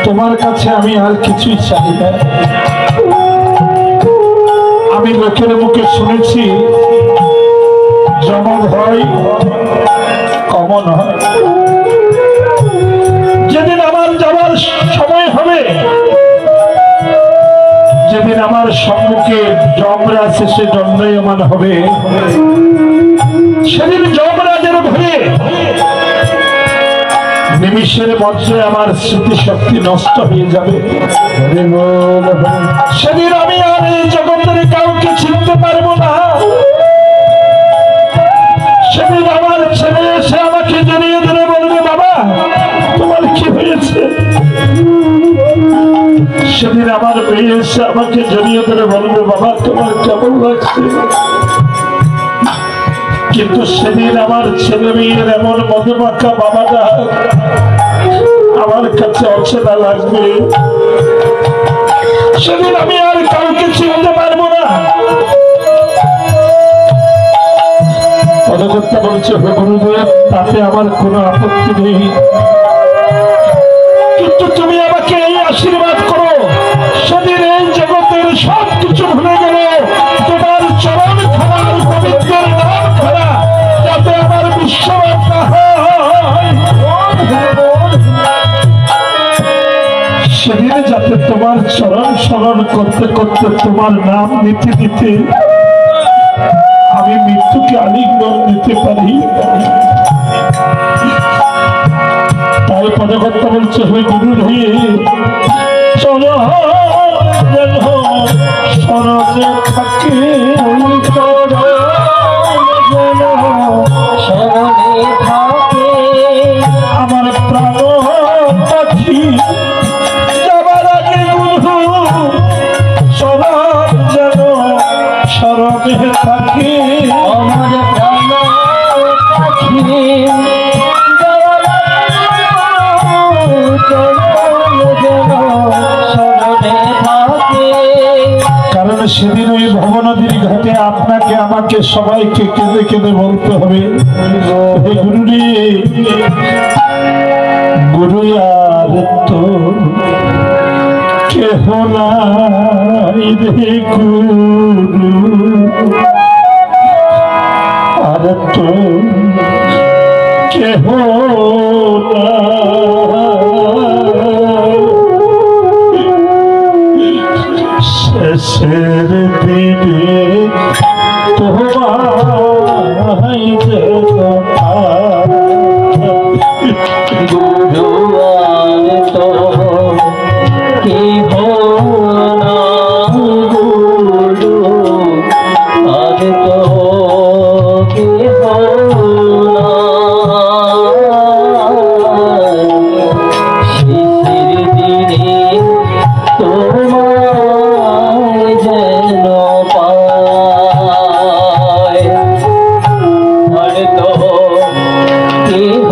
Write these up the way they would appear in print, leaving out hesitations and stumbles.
তোমার কাছে আমি আর কিছুই চাই না। আমি লোকের মুখে শুনেছি জমা ভয় কমন হয়। যেদিন আমার যাওয়ার সময় হবে, যেদিন আমার সম্মুখে যমরাজ এসে দণ্ডায়মান হবে, সেদিন যমরাজের ভয়ে নিমিষের মধ্যে আমার স্মৃতিশক্তি নষ্ট হয়ে যাবে। সেদিন আমি আর এই জগতের কাউকে চিনতে পারবো না। সেদিন আমার ছেলে এসে আমাকে জড়িয়ে ধরে বলবে, বাবা তোমার কি হয়েছে? সেদিন আমার মেয়ে এসে আমাকে জড়িয়ে ধরে বলবে, বাবা তোমার কেমন লাগছে? কিন্তু সেদিন আমার ছেলে মেয়ের এমন মধুমাখা বাবাটা আমার কাছে অচেনা লাগবে। সেদিন আমি আর কাউকে চিনতে পারবো না। পদকর্তা বলছে, গুরুদেব তাতে আমার কোনো আপত্তি নেই, কিন্তু তুমি আমাকে এই আশীর্বাদ করো, সেদিন এই জগতের সব কিছু ভুলে গেল, তোমার চরণ খারার পবিত্র নাম খারা যাতে আমার বিশ্ববাদ না হয়। সেদিন যাতে তোমার চরণ স্মরণ করতে করতে, তোমার নাম নিতে নিতে আমি মৃত্যুকে আলিঙ্গন দিতে পারি। তাই পদকর্তা বলছে, হে গুরুর হয়ে চলো যেন স্মরণে থাকে, স্মরণে থাকে আমার প্রাণ পাখি যাবার আগে গুরু স্মরণ যেন স্মরণে থাকে আমার প্রাণ পাখি। কারণ সেদিন ওই ভবনদীর ঘাটে আপনাকে আমাকে সবাইকে কেঁদে কেঁদে বলতে হবে, হে গুরুরে, গুরু আর তো কেহ নাই রে গুরু, আর তো কেহ শেষের দিনে তোমায় যেন গুরু আর তো কেহ নাই গুরু, আর তো কেহ শেষের দিনে তোমায় যেন পায়, আর তো কেহ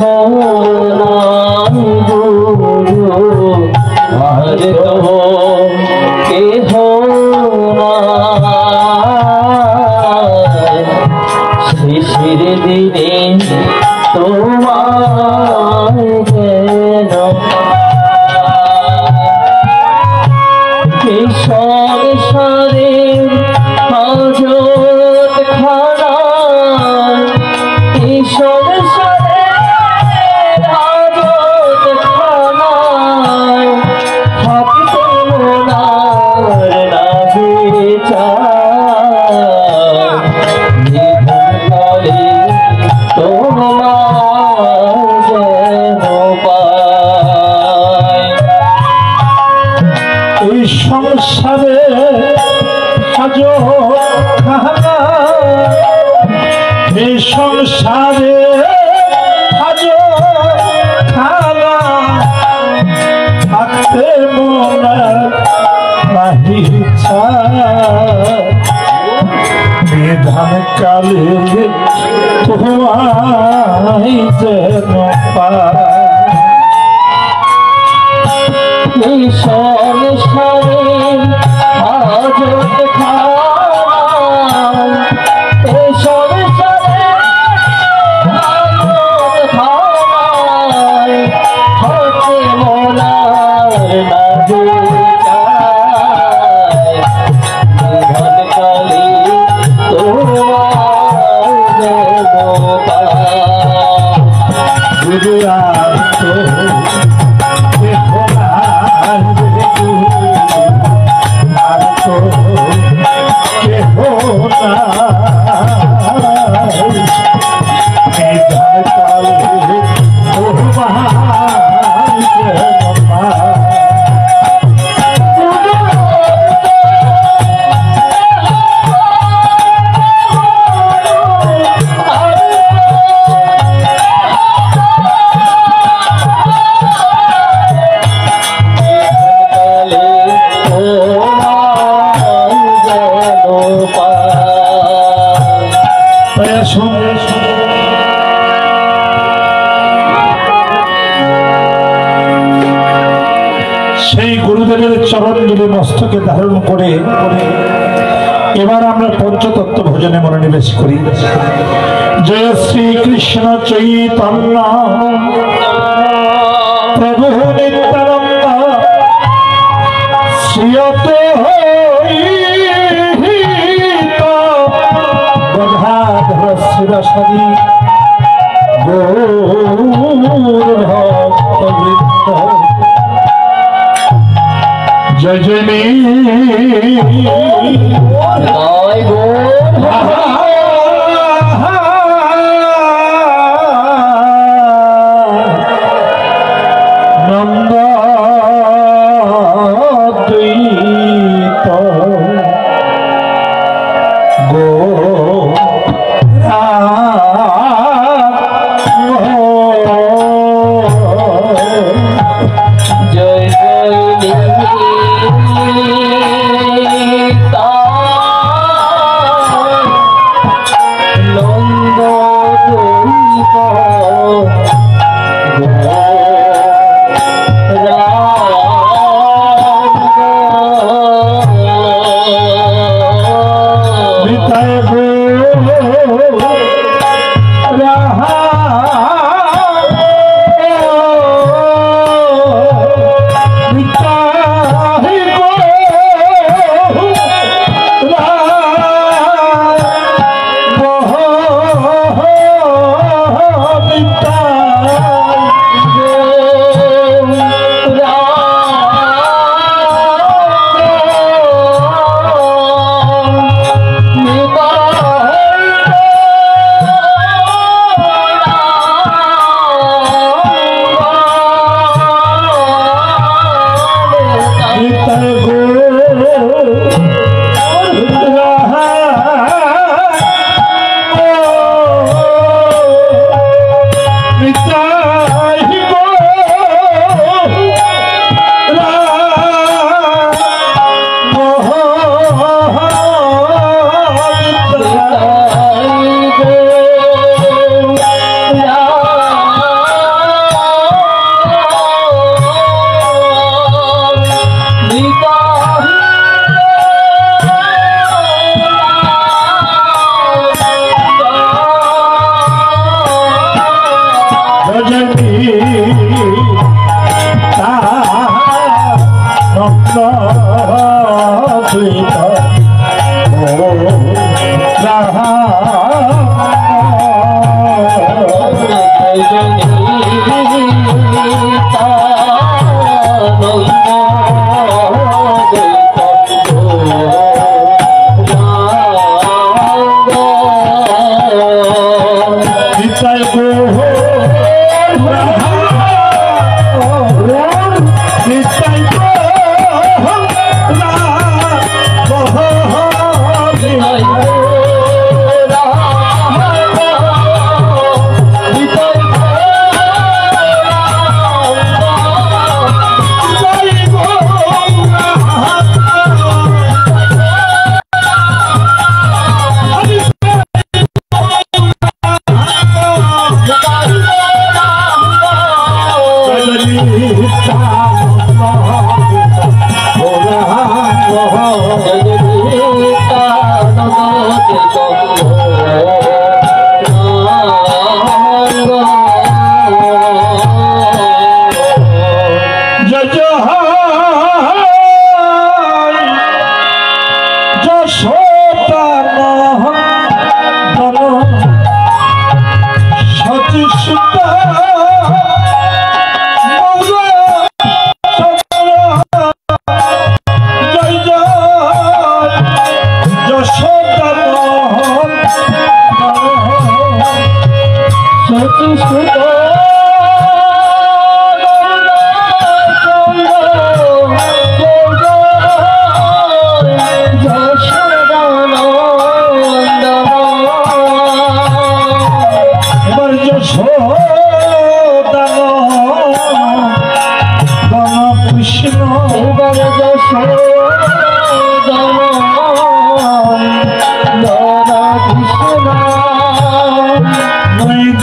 নাই গুরু, আর তো কেহ নাই। শেষের দিনে তোমায় যেন সংসারে হাজত খানা, এই সংসারে হাজত খানা থাকতে মনার লাগে চায়, বিধান কালে তোমায় যেন পাই সংসারে হাজত খায় সংসারে হাজত খায় হতে মোলার না সেই গুরুদেবের চরণ দুলি মস্তকে ধারণ করে এবার আমরা পঞ্চতত্ত্ব ভজনে মনোনিবেশ করি। জয় শ্রী কৃষ্ণ চৈতন্য প্রভু নিত্যানন্দ শ্রী গদাধর শিরসাদি গৌর ভক্তবৃন্দ। জয় জয় নন্দ গো জয়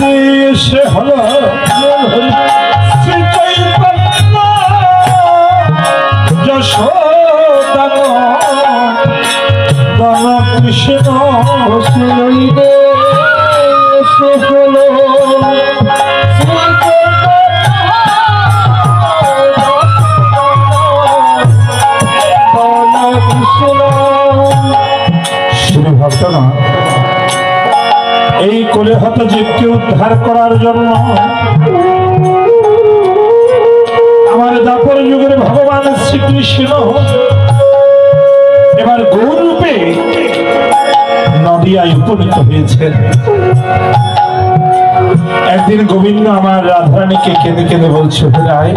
দেশে হলো শ্রী চৈতন্য যশোদান কৃষ্ণ দেশে হলো শ্রী ভক্তগণ, এই কলিহত জীবকে উদ্ধার করার জন্য আমার দাপর যুগের ভগবান শ্রীকৃষ্ণ এবার গৌর রূপে নদিয়ায় উপনীত হয়েছেন। একদিন গোবিন্দ আমার রাধারানীকে কেঁদে কেঁদে বলছে, রায়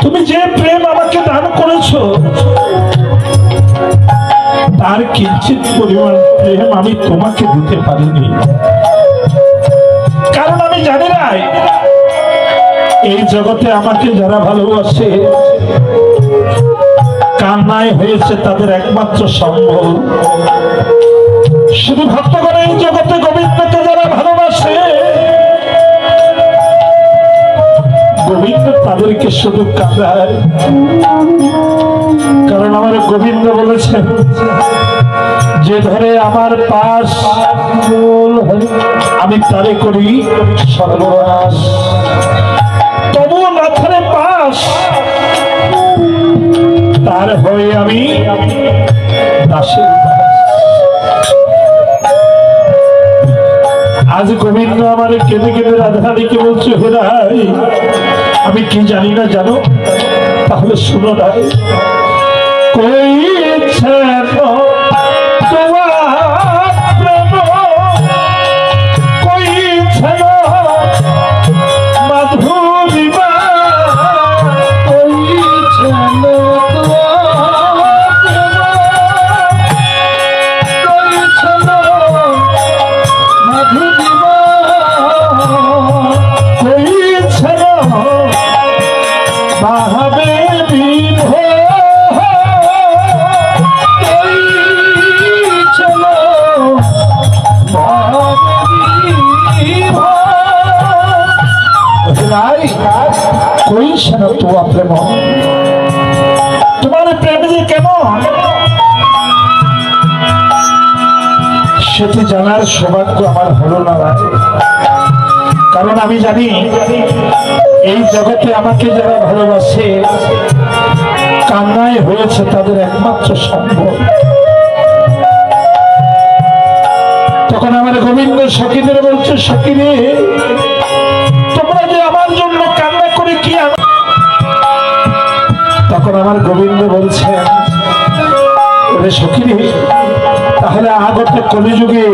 তুমি যে প্রেম আমাকে দান করেছো তার কিঞ্চিত পরিমাণ প্রেম আমি তোমাকে দিতে পারিনি, কারণ আমি জানি না এই জগতে আমাকে যারা ভালোবাসে কান্নায় হয়েছে তাদের একমাত্র সম্বল। শুধু ভক্তগণ এই জগতে গোবিন্দকে যারা ভালোবাসে গোবিন্দ তাদেরকে শুধু কাঁদায়, কারণ আমার গোবিন্দ বলেছেন যে ধরে আমার পাশ আমি তারে করি সর্বনাশ, তবুও না ধরে পাশ তার হয়ে আমি দাসের। আজ গোবিন্দ আমার কেঁদে কেঁদে রাধারানীকে বলছে, হে রাই আমি কি জানি না জানো, তাহলে শুনো রাই, কইছেন তোমার প্রেম কইছেন মাধুরীমা, কইছেন কইছেন মাধুরীমা, কইছেন বাহাবে বিধে প্রেম, তোমার প্রেম যে কেমন সেটি জানার সৌভাগ্য আমার হলো না, কারণ আমি জানি এই জগতে আমাকে যারা ভালোবাসে কান্নায় হয়েছে তাদের একমাত্র সম্ভব। তখন আমার গোবিন্দ সখীদের বলছে, সখীরে তোমরা যে আমার জন্য কান্না করে কি, তখন আমার গোবিন্দ বলছেন, ওরে সখীরে তাহলে আগত কলিযুগে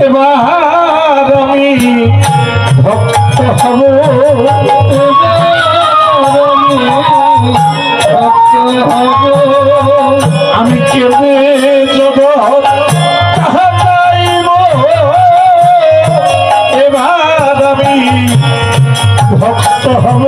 এবার আমি ভক্ত হব, আমি কেঁদে জগৎ এবার আমি ভক্ত হব,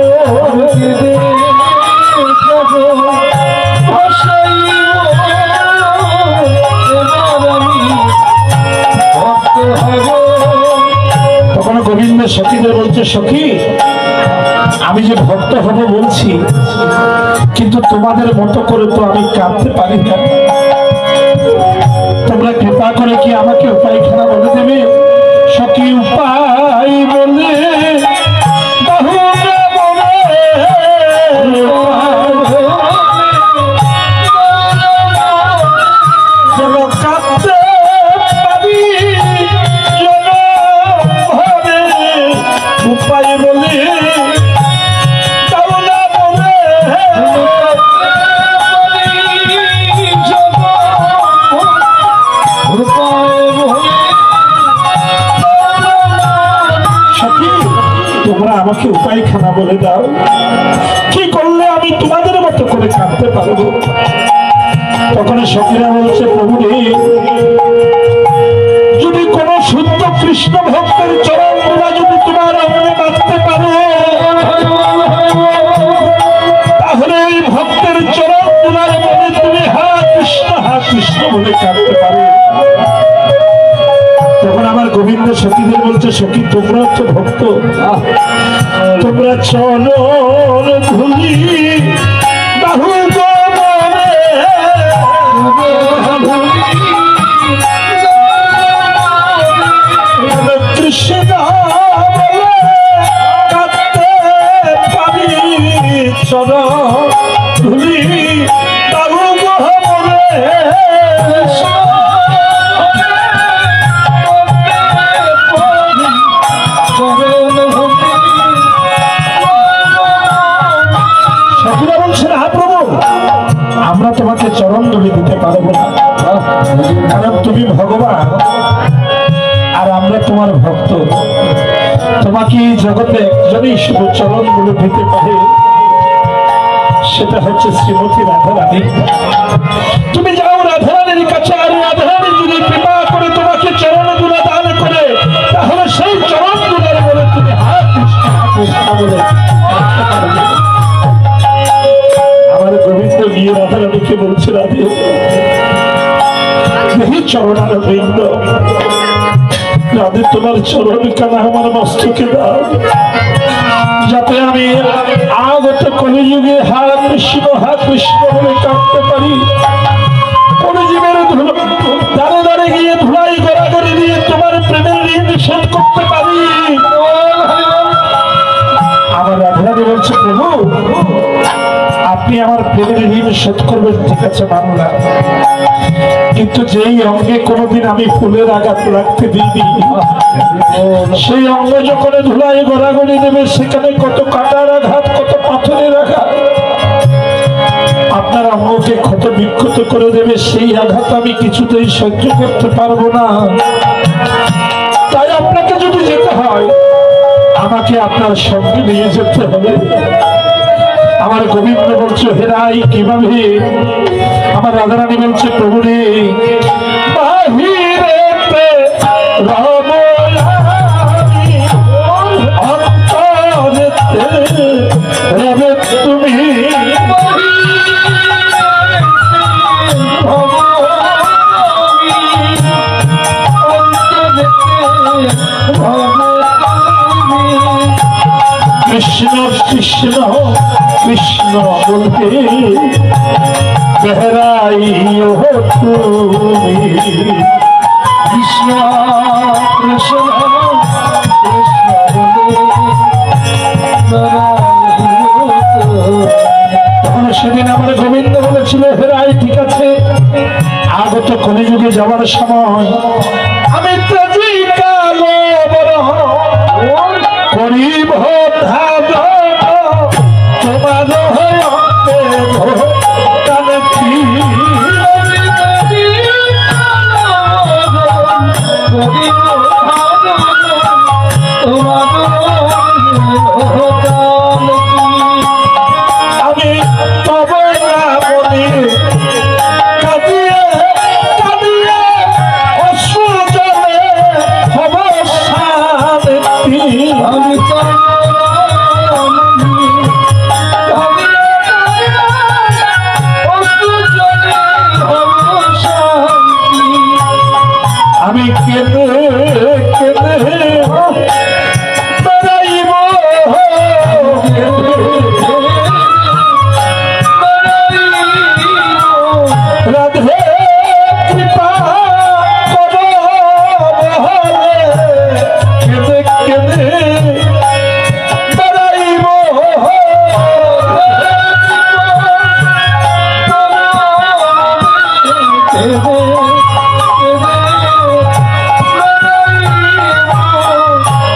তখন গোবিন্দ সখীদের বলছে, সখী আমি যে ভক্ত হব বলছি, কিন্তু তোমাদের মতো করে তো আমি কাঁদতে পারি না, তোমরা কৃপা করে কি আমাকে উপায়খানা বলে দেবে? সখী উপায় বলে আমাকে উপায়খানা বলে দাও, কি করলে আমি তোমাদের মতো করে কাঁদতে পারবো? তখন সখীরা বলছে, প্রভু রে, যদি কোন শুদ্ধ কৃষ্ণ ভক্তের চরণ যদি তোমার অঙ্গে বাঁধতে পারো, তাহলে এই ভক্তের চরণ তোমার মনে তুমি হা কৃষ্ণ হা কৃষ্ণ কৃষ্ণ বলে কাঁদতে পারে। তখন আমার গোবিন্দ সখীদের বলছে, সখী তোমরা তো ভক্ত, তোমরা চরণ ধুলি বাহু কৃষ্ণ কাঁদতে পারি, চরণ ধুলি বাহু আমরা তোমাকে চরণ ধুলি দিতে পারবো না, কারণ তুমি ভগবান আর আমরা তোমার ভক্ত। তোমাকে এই জগতে একজনই শুধু চরণ ধুলি দিতে পারে, সেটা হচ্ছে শ্রীমতী রাধারানী। তুমি যাও রাধারানীর কাছে, আর রাধারানী যদি কৃপা করে তোমাকে চরণ ধুলা দান করে, তাহলে সেই চরণ ধুলার বলে তুমি হাত কৃষ্ণ বলে। আমার গোবিন্দ গিয়ে রাধারানীকে বলছে, রাধে এই চরণার বৃন্দ, রাধে তোমার চরণ কানা আমার মস্তকে দাও, যাতে আমি আগত কলিযুগে হা কৃষ্ণ বলে কাঁদতে পারি। কলিযুগের দাঁড়ে দাঁড়ে গিয়ে ধুলাই গড়াগড়ি দিয়ে তোমার প্রেমের ঋণ শোধ করতে পারি। আমার রাধারানী বলছে, প্রভু আপনি আমার প্রেমের ঋণ শোধ করবেন, ঠিক আছে মানলাম, কিন্তু যেই অঙ্গে কোনোদিন আমি ফুলের আঘাত রাখতে দিইনি, সেই অঙ্গ যখন ধুলাই গড়াগড়ি দেবে, সেখানে কত কাটার আঘাত, কত পাথরের আঘাত আপনার অঙ্গকে ক্ষত বিক্ষত করে দেবে, সেই আঘাত আমি কিছুতেই সহ্য করতে পারবো না। তাই আপনাকে যদি যেতে হয়, আমাকে আপনার সঙ্গে নিয়ে যেতে হবে। আমার গোবিন্দ বলছে, হেরাই কিভাবে? আমার রাধারানী বলছে, প্রভু রে বাহিরেতে রবে তুমি, কৃষ্ণ কৃষ্ণ কৃষ্ণ বলতে বেহরাই তুমি, কৃষ্ণ কৃষ্ণ তখন সেদিন আমার গোবিন্দ বলেছিল, হেরাই ঠিক আছে, আগত কলিযুগে যাওয়ার সময় আমি ত্যাজি কালো করিব তোমার আমি তব বলি কাঁদিয়ে কাঁদিয়ে অশ্রু জলে হব শান্তি, আমি আমি কেঁদে কেঁদে বেড়াইব, রাধে কৃপা করো কেঁদে কেঁদে বেড়াইব।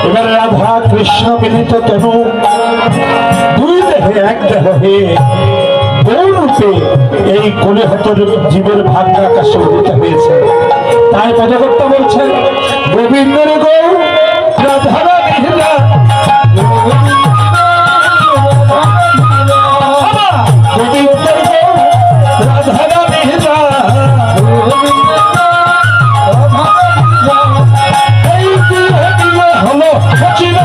এবার রাধা কৃষ্ণ মিলিত তনু দুই দেহে এক দেহ হয়ে গৌরূপে এই কোলে হতর জীবের ভাগ্য আকাশে উদিত হয়েছে। তাই পদকর্তা বলছেন, গোবিন্দের গৌ রাধারা লীলা, গোবিন্দের গৌ রাধারা লীলা, এই দিলে দিলে হলো সচিব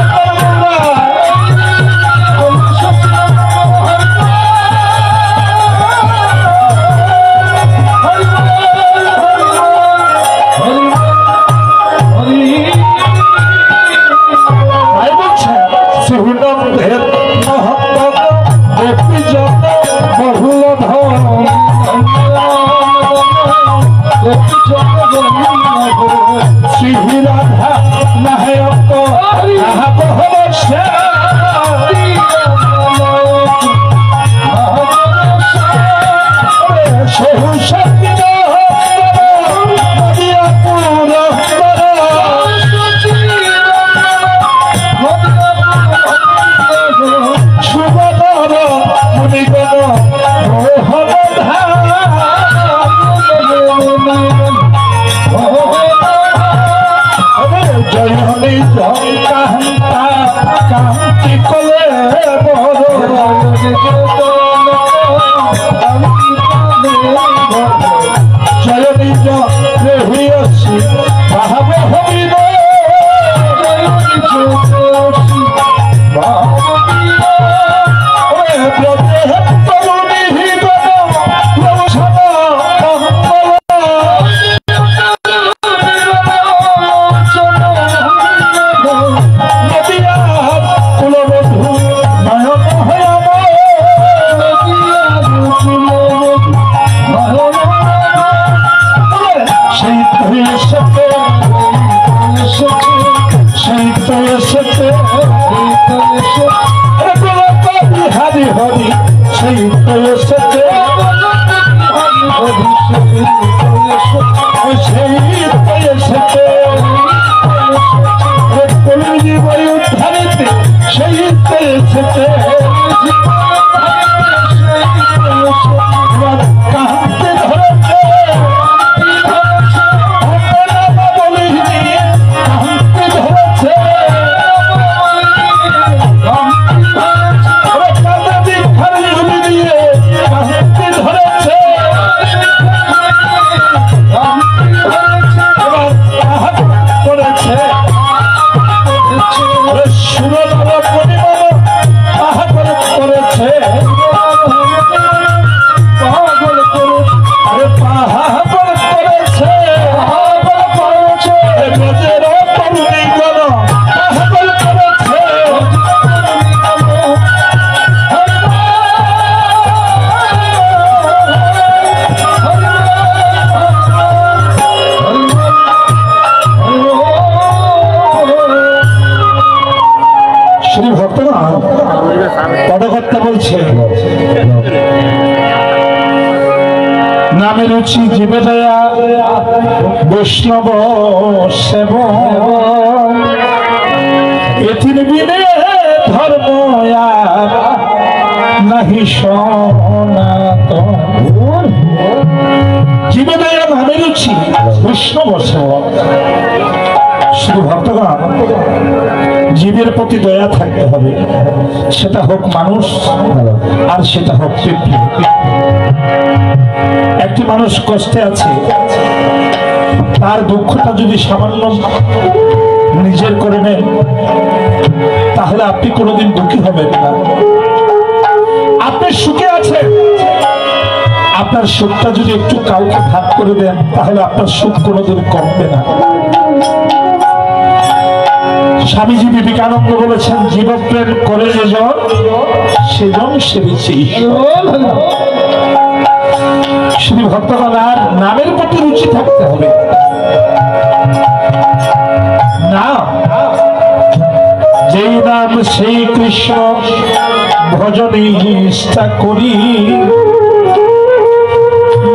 শ্রী রাধা নায়ক আহাব হবসা নামে রুচি জীবে দয়া বৈষ্ণব সেব এথিন বিনে ধর্ম নাহি সনাতন জীবে দয়া নামে রুচি বৈষ্ণব সেব শুধু ভক্তগণ জীবের প্রতি দয়া থাকতে হবে, সেটা হোক মানুষ আর সেটা হোক পিঁপড়ে। একটি মানুষ কষ্টে আছে, তার দুঃখটা যদি সামান্য নিজের করে নেন তাহলে আপনি কোনোদিন দুঃখী হবেন না। আপনি সুখে আছেন, আপনার সুখটা যদি একটু কাউকে ভাগ করে দেন তাহলে আপনার সুখ কোনোদিন কমবে না। স্বামীজি বিবেকানন্দ বলেছেন, জীবপ্রেম করে যেজন সেজন সেবিছি। শ্রী ভক্তগণ, আর নামের প্রতি রুচি থাকতে হবে। নাম, যেই নাম সেই কৃষ্ণ ভজনে নিষ্ঠা করি,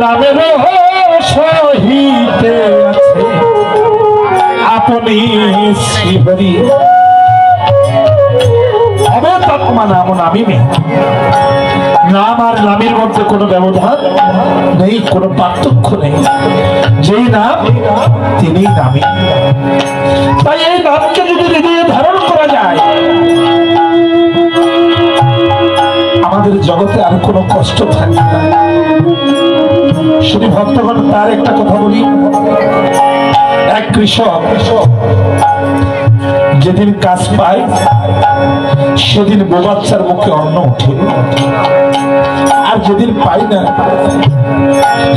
নামের সহিতে আছে আপনি শ্রীহরি। হবে তৎমা নাম নামিমে। নাম আর নামের মধ্যে কোনো ব্যবধান নেই, কোনো পার্থক্য নেই। যেই নাম তিনি নামী। তাই এই নামকে যদি হৃদয়ে ধারণ করা যায়, আমাদের জগতে আর কোনো কষ্ট থাকবে না। শুধু ভক্তগণ, তার একটা কথা বলি। এক কৃষক যেদিন কাজ পায় সেদিন বউ বাচ্চার মুখে অন্ন ওঠে, আর যেদিন পাই না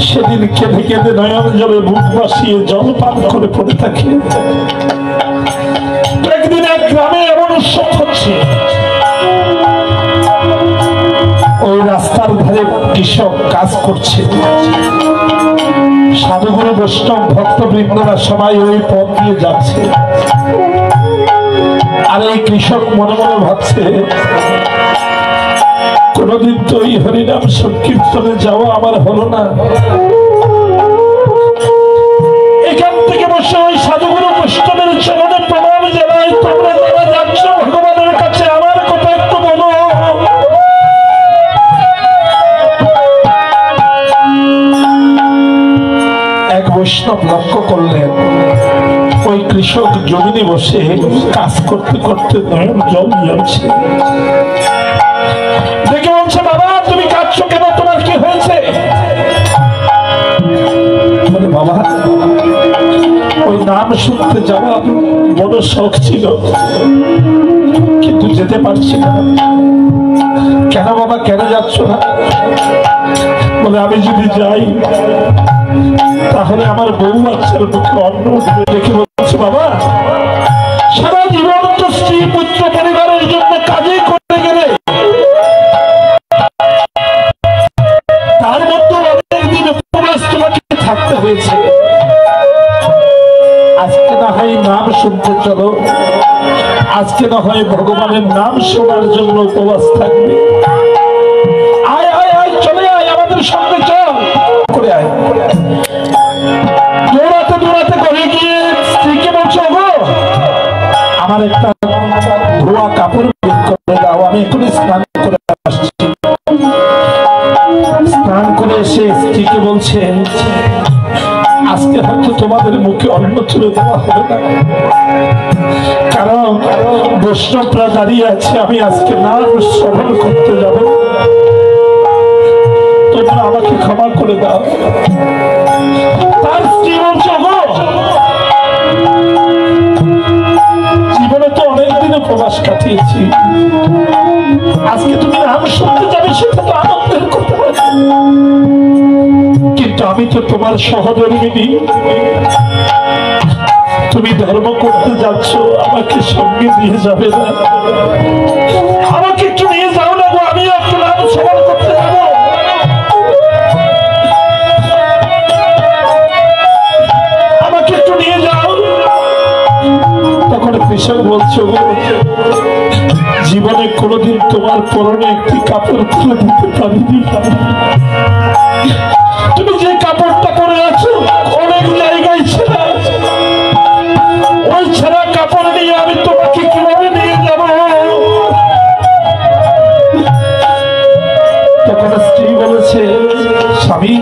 সেদিন কেঁদে কেঁদে নয়ন জলে বুক বাসিয়ে জল পান করে পড়ে থাকে। একদিন এক গ্রামে এমন উৎসব হচ্ছে, ওই রাস্তার ধারে কৃষক কাজ করছে। সাধুগুরু বৈষ্ণব ভক্তবৃন্দরা সবাই ওই পথ দিয়ে যাচ্ছে। আর এই কৃষক মনে মনে ভাবছে, কোনদিন তো এই হরিনাম সংকীর্তনে যাওয়া আমার হলো না। এখান থেকে বসে ওই সাধুগুরু বৈষ্ণবের চরণে প্রণাম জানাই, তোমরা যারা যাচ্ছ ভগবানের কাছে আমার কথা একটু বলো। এক বৈষ্ণব লক্ষ্য করলেন, ওই কৃষক জমিনে বসে কাজ করতে করতে নয়ন জল যাচ্ছে। দেখে বলছে, বাবা তুমি কাঁদছো কেন, তোমার কি হয়েছে? বাবা ওই নাম শুনতে যাওয়া বড় শখ ছিল, কিন্তু যেতে পারছি না। কেন বাবা, কেন যাচ্ছ না? বলে, আমি যদি যাই তাহলে আমার বউ বাচ্চার মুখে অন্ন উঠবে। দেখে বলছে, বাবা সারা জীবন তো স্ত্রী পুত্র পরিবারের জন্য কাজে করতে গেলে, তার মধ্যে অনেকদিন উপবাস তোমাকে থাকতে হয়েছে। আজকে না হয় নাম শুনতে চলো, আজকে না হয় ভগবানের নাম শোনার জন্য উপবাস থাকবে। আয় আয় আয়, চলে আয়, আমাদের সঙ্গে চল করে আয়। দৌড়াতে দৌড়াতে করে গিয়ে স্ত্রীকে বলছো, গো আমার একটা ধোয়া কাপড় বের করে দাও, আমি এখনই স্নান করে আসছি। স্নান করে এসে স্ত্রীকে বলছে, আজকে হয়তো তোমাদের মুখে অন্ন তুলে দেওয়া হবে না, কারণ বৈষ্ণবরা দাঁড়িয়ে আছে, আমি আজকে নাম শ্রবণ করতে যাব, তোমরা আমাকে ক্ষমা করে দাও। তার স্ত্রী বলছে, জীবনে তো অনেকদিন উপবাস কাটিয়েছি, আজকে তুমি নাম শুনতে যাবে, সেটা তো আনন্দের কথা, কিন্তু আমি তো তোমার সহধর্মিনী, তুমি ধর্ম করতে যাচ্ছ, আমাকে সঙ্গে নিয়ে যাবে না? আমাকে একটু নিয়ে যাও না গো, আমি একটু নাম শ্রবণ করতে যাবো। আমাকে একটু নিয়ে যাও। তখন কৃষক বলছো, জীবনে কোনোদিন তোমার পরনে একটি কাপড় তুলে দিতে পারিনি, তুমি যে কাপড়টা পরে আছো অনেক জায়গায় ছেঁড়া, ওই ছেঁড়া কাপড় নিয়ে আমি তোমাকে কিভাবে নিয়ে যাব? তখন স্ত্রী বলেছে, স্বামী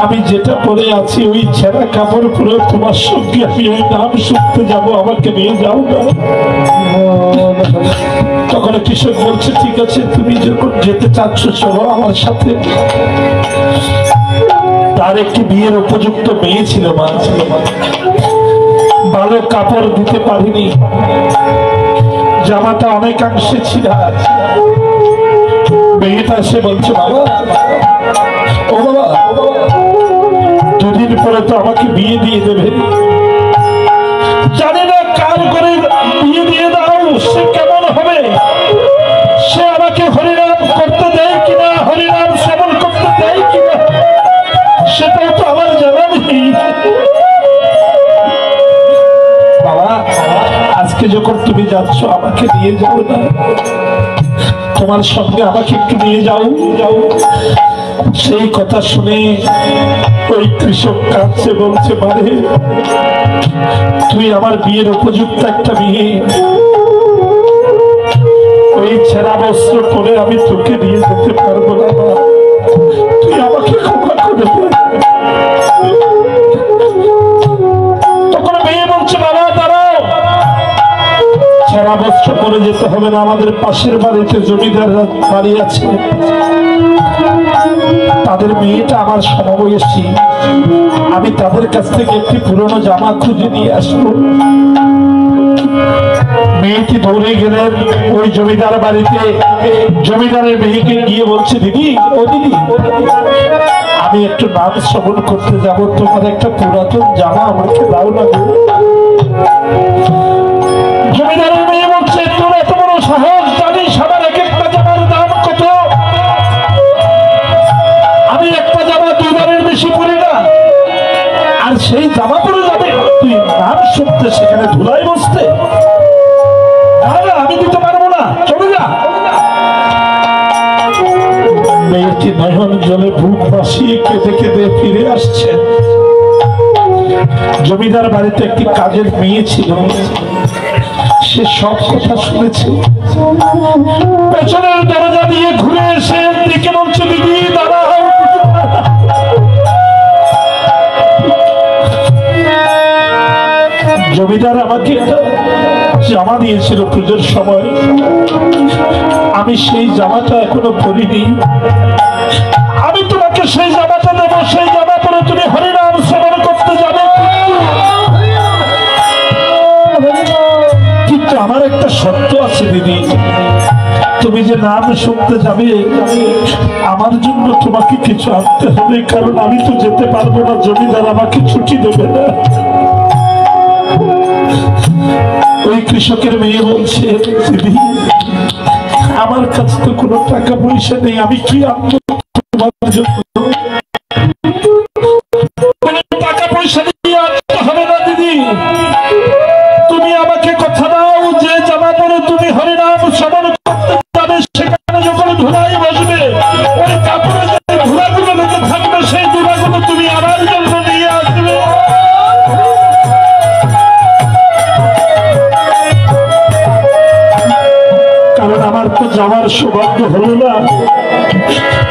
আমি যেটা পরে আছি ওই ছেঁড়া কাপড় পরে তোমার সঙ্গে আমি ওই নাম শুনতে যাব, আমাকে নিয়ে যাও না। তখন কৃষক বলছে, ঠিক আছে, তুমি যখন যেতে চাচ্ছ চলো আমার সাথে। তার একটি বিয়ের উপযুক্ত মেয়ে ছিল, মা ছিল, ভালো কাপড় দিতে পারিনি, জামাটা অনেকাংশে ছিঁড়া। মেয়েটা এসে বলছে, বাবা ও বাবা, দুদিন পরে তো আমাকে বিয়ে দিয়ে দেবে, জানি না কার করে বিয়ে দিয়ে দাও, সে কেমন হবে, সে আমাকে হরিনাম করতে দেয় কিনা, হরিনাম শ্রবণ করতে দেয় কিনা, সেটাও তো আমার জানা নেই। বাবা আজকে যখন তুমি যাচ্ছ আমাকে নিয়ে যাও না, তোমার সঙ্গে আমাকে একটু নিয়ে যাও। সেই কথা শুনে ওই কৃষক কাঁদছে, বলছে, মারে তুই আমার বিয়ের উপযুক্ত একটা বিয়ে, ওই ছেঁড়া বস্ত্র পরে আমি তোকে নিয়ে যেতে পারবো না, তুই আমাকে ক্ষমা করে দে। তখন মেয়ে বলছে, বাবা দাঁড়াও, ছেঁড়া বস্ত্র পরে যেতে হবে না, আমাদের পাশের বাড়িতে জমিদার বাড়ি আছে, তাদের মেয়েটা আমার সমবয়সী, আমি তাদের কাছ থেকে একটি পুরনো জামা খুঁজে নিয়ে আসবো। মেয়েটি দৌড়ে গেলেন ওই জমিদার বাড়িতে, জমিদারের মেয়েকে গিয়ে বলছে, দিদি ও দিদি, আমি একটু নাম শ্রবণ করতে যাব, তোমার একটা পুরাতন জামা আমাকে দাও না। জমিদারের মেয়ে বলছে, তোর এত বড় সাহস, জানিস আমার এক একটা জামার দাম কত? আমি একটা জামা 2 বারের বেশি পরি না, আর সেই জামা পরে যাবে তুই নাম শুনতে সেখানে ধুলাই বসতে? আমি দিতে পারবো না, চলে যা। মেয়েটি নয়ন জলে বুক ভাসিয়ে কেঁদে কেঁদে ফিরে আসছে। জমিদার বাড়িতে একটি কাজের মেয়ে ছিল, সে সব কথা শুনেছে। পেছনের দরজা দিয়ে ঘুরে এসে দিকে বলছে, দিদি দাঁড়াও। জমিদার আমাকে জামা দিয়েছিল পুজোর সময়, আমি সেই জামাটা এখনো পরিনি। আমি তোমাকে সেই জামাটা দেবো, সেই জামা পরে তুমি হরিনাম শ্রবণ করতে যাবে। কিন্তু আমার একটা শর্ত আছে দিদি, তুমি যে নাম শুনতে যাবে আমার জন্য তোমাকে কিছু আনতে হবে, কারণ আমি তো যেতে পারবো না, জমিদার আমাকে ছুটি দেবে না। ওই কৃষকের মেয়ে বলছে, দিদি আমার কাছে তো কোনো টাকা পয়সা নেই, আমি কি আনবো তোমার জন্য? টাকা পয়সা দিয়ে আনতে হবে না দিদি, তুমি আমাকে কথা দাও যে জামা পরে তুমি হরিনাম শ্রবণ করতে যাবে, সেখানে যখন ধুলাই বসবে ওই কাপড়ে যে ধুলাগুলো লেগে থাকবে সেই ধুলাগুলো তুমি আমার জন্য নিয়ে আসবে। কারণ আমার তো যাওয়ার সৌভাগ্য হলো না,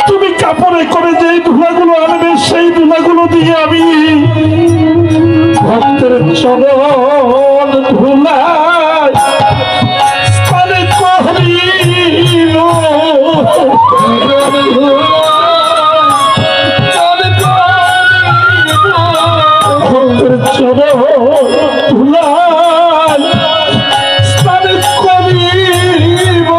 তুমি কাপড়ে করে যে ধুলাগুলো আনবে সেই ধুলাগুলো দিয়ে আমি ভক্তের চরণ ধুলায় স্থানে করিল। ভক্তের চরণ ধুলায় স্থানে করিব।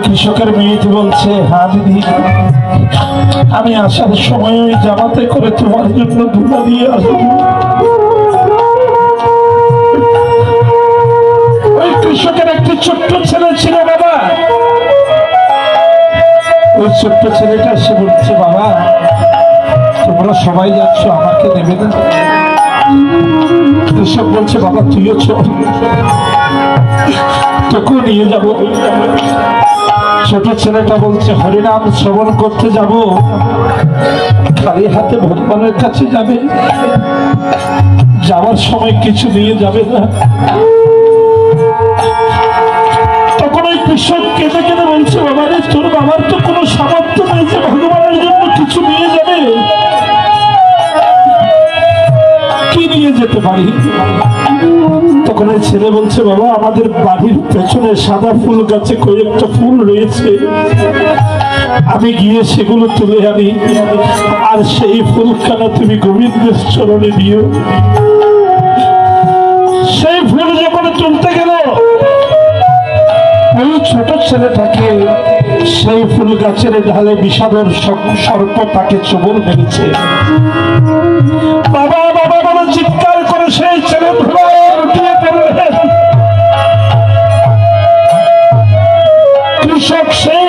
কৃষকের মেয়েটি বলছে, হ্যাঁ দিদি আমি আসার সময় ওই জামাতে করে তোমার জন্য ধুলা দিয়ে আসবো। ওই কৃষকের একটি ছোট্ট ছেলে ছিল বাবা, ওই ছোট্ট ছেলেটা এসে বলছে, বাবা তোমরা সবাই যাচ্ছ আমাকে নেবে না? কৃষক বলছে, বাবা তুইও চল, তোকেও নিয়ে যাবো। ছোট ছেলেটা বলছে, হরিনাম শ্রবণ করতে যাব, খালি হাতে ভগবানের কাছে যাবে, যাওয়ার সময় কিছু নিয়ে যাবে না। তখন ওই কৃষক কেঁদে কেঁদে বলছে, বাবা রে তোর বাবার তো কোনো সামর্থ্য নেই যে ভগবানের জন্য কিছু নিয়ে যাবে, কি নিয়ে যেতে পারি? তখন এই ছেলে বলছে, বাবা আমাদের বাড়ির পেছনে সাদা ফুল গাছে কয়েকটা ফুল রয়েছে, আমি গিয়ে সেগুলো তুলে আনি, আর সেই ফুলখানা তুমি গোবিন্দের চরণে দিও। সেই ফুল যখন তুলতে গেল ওই ছোট ছেলেটাকে সেই ফুল গাছের ঢালে বিষাদর সর্প তাকে চোবর মেরেছে। বাবা বাবা বলে চিৎকার করে সেই ছেলে উঠিয়ে ফেললেন। কৃষক সেই